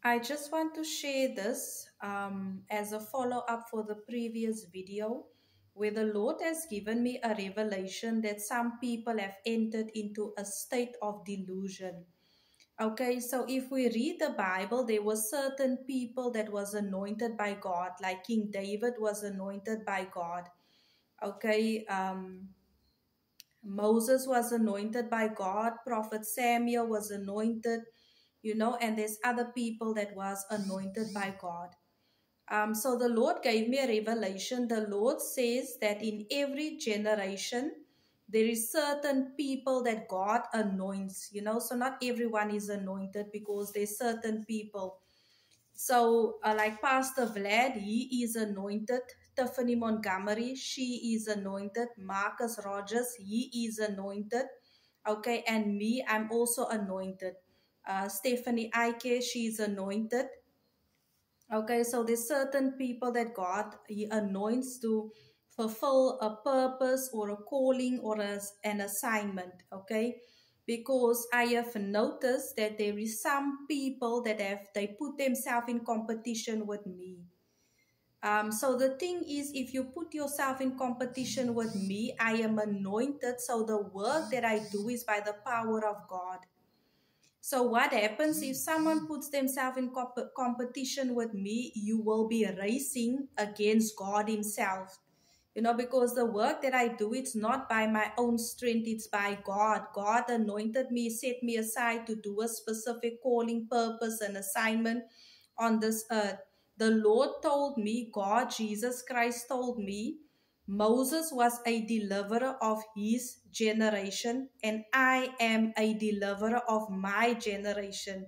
I just want to share this as a follow up for the previous video where the Lord has given me a revelation that some people have entered into a state of delusion. Okay, so if we read the Bible, there were certain people that was anointed by God, like King David was anointed by God. Okay, Moses was anointed by God, Prophet Samuel was anointed, and there's other people that was anointed by God. So the Lord gave me a revelation. The Lord says that in every generation, there is certain people that God anoints, so not everyone is anointed because there's certain people. So, like Pastor Vlad, he is anointed. Tiffany Montgomery, she is anointed. Marcus Rogers, he is anointed. Okay, and me, I'm also anointed. Stephanie Ike, she's anointed. Okay, so there's certain people that God he anoints to fulfill a purpose or a calling or an assignment. Okay, because I have noticed that there is some people that they put themselves in competition with me. So the thing is, if you put yourself in competition with me, I am anointed. So the work that I do is by the power of God. So what happens if someone puts themselves in competition with me, you will be racing against God himself. Because the work that I do, it's not by my own strength, it's by God. God anointed me, set me aside to do a specific calling, purpose, and assignment on this earth. The Lord told me, God, Jesus Christ told me, Moses was a deliverer of his generation, and I am a deliverer of my generation.